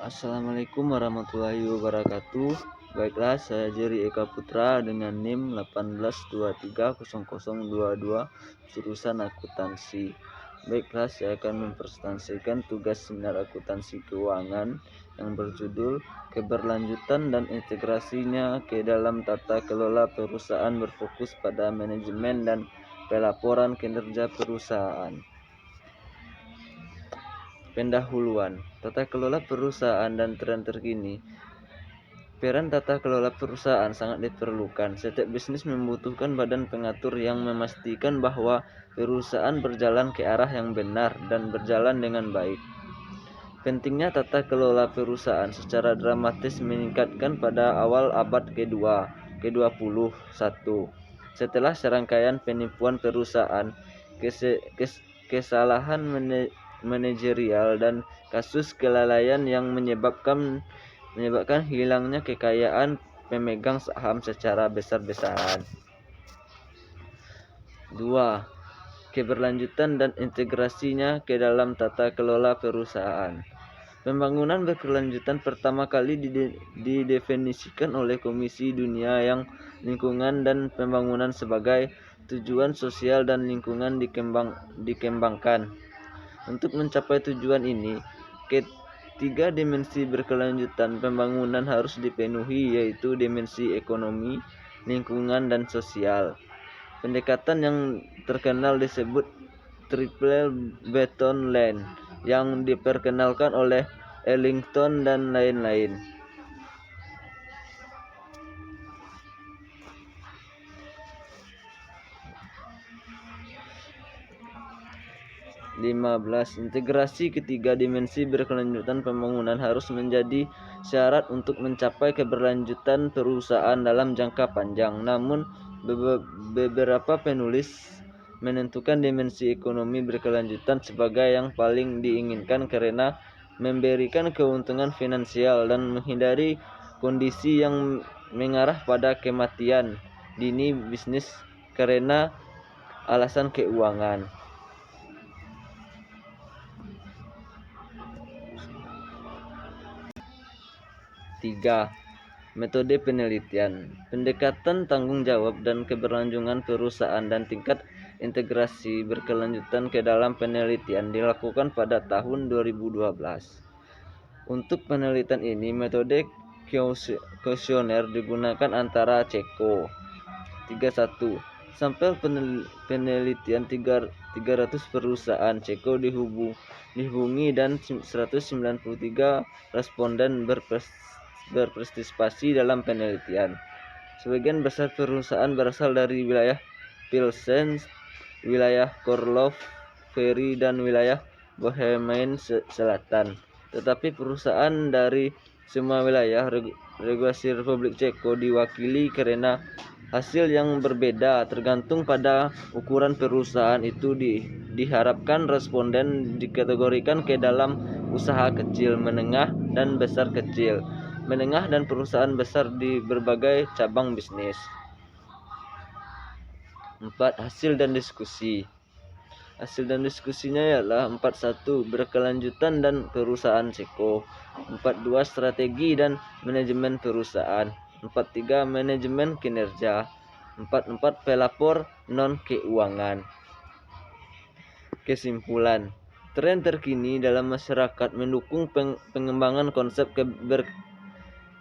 Assalamualaikum warahmatullahi wabarakatuh. Baiklah, saya Jerry Eka Putra dengan NIM 18230022 jurusan akuntansi. Baiklah, saya akan mempresentasikan tugas seminar akuntansi keuangan yang berjudul keberlanjutan dan integrasinya ke dalam tata kelola perusahaan berfokus pada manajemen dan pelaporan kinerja perusahaan. Pendahuluan, tata kelola perusahaan dan tren terkini. Peran tata kelola perusahaan sangat diperlukan. Setiap bisnis membutuhkan badan pengatur yang memastikan bahwa perusahaan berjalan ke arah yang benar dan berjalan dengan baik. Pentingnya tata kelola perusahaan secara dramatis meningkatkan pada awal abad ke-21. Setelah serangkaian penipuan perusahaan, kesalahan manajerial dan kasus kelalaian yang menyebabkan hilangnya kekayaan pemegang saham secara besar-besaran. 2. Keberlanjutan dan integrasinya ke dalam tata kelola perusahaan. Pembangunan berkelanjutan pertama kali didefinisikan oleh Komisi Dunia yang lingkungan dan pembangunan sebagai tujuan sosial dan lingkungan dikembangkan. Untuk mencapai tujuan ini, ketiga dimensi berkelanjutan pembangunan harus dipenuhi, yaitu dimensi ekonomi, lingkungan, dan sosial. Pendekatan yang terkenal disebut Triple Bottom Line yang diperkenalkan oleh Ellington dan lain-lain. 15. Integrasi ketiga dimensi berkelanjutan pembangunan harus menjadi syarat untuk mencapai keberlanjutan perusahaan dalam jangka panjang. Namun, beberapa penulis menentukan dimensi ekonomi berkelanjutan sebagai yang paling diinginkan karena memberikan keuntungan finansial dan menghindari kondisi yang mengarah pada kematian dini bisnis karena alasan keuangan. 3. Metode penelitian. Pendekatan tanggung jawab dan keberlangsungan perusahaan dan tingkat integrasi berkelanjutan ke dalam penelitian dilakukan pada tahun 2012. Untuk penelitian ini, metode kuesioner digunakan antara Ceko 31. Sampel penelitian 300 perusahaan Ceko dihubungi dan 193 responden berpartisipasi dalam penelitian. Sebagian besar perusahaan berasal dari wilayah Pilsen, wilayah Karlov, Ferry, dan wilayah Bohemian Selatan. Tetapi perusahaan dari semua wilayah regulasi Republik Ceko diwakili karena hasil yang berbeda tergantung pada ukuran perusahaan itu. Diharapkan responden dikategorikan ke dalam usaha kecil, menengah, dan besar kecil, menengah, dan perusahaan besar di berbagai cabang bisnis. 4. Hasil dan diskusi. Hasil dan diskusinya ialah 41. Berkelanjutan dan perusahaan Ceko. 42. Strategi dan manajemen perusahaan. 43. Manajemen kinerja. 44. Pelapor non-keuangan. Kesimpulan, tren terkini dalam masyarakat mendukung pengembangan konsep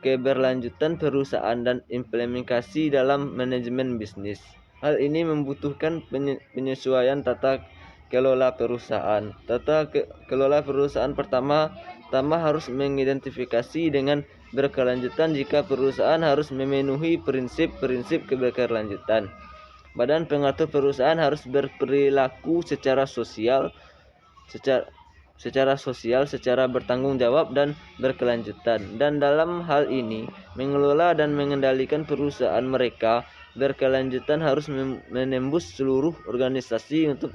keberlanjutan perusahaan dan implementasi dalam manajemen bisnis. Hal ini membutuhkan penyesuaian tata kelola perusahaan. Tata kelola perusahaan pertama harus mengidentifikasi dengan berkelanjutan jika perusahaan harus memenuhi prinsip-prinsip keberlanjutan. Badan pengatur perusahaan harus berperilaku secara sosial, secara bertanggung jawab dan berkelanjutan, dan dalam hal ini mengelola dan mengendalikan perusahaan mereka berkelanjutan harus menembus seluruh organisasi untuk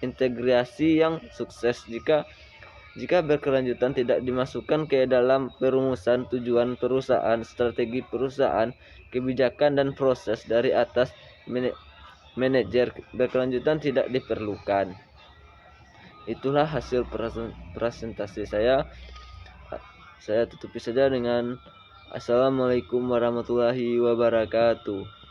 integrasi yang sukses. Jika berkelanjutan tidak dimasukkan ke dalam perumusan tujuan perusahaan, strategi perusahaan, kebijakan, dan proses dari atas manajer, berkelanjutan tidak diperlukan. Itulah hasil presentasi saya. Saya tutupi saja dengan Assalamualaikum warahmatullahi wabarakatuh.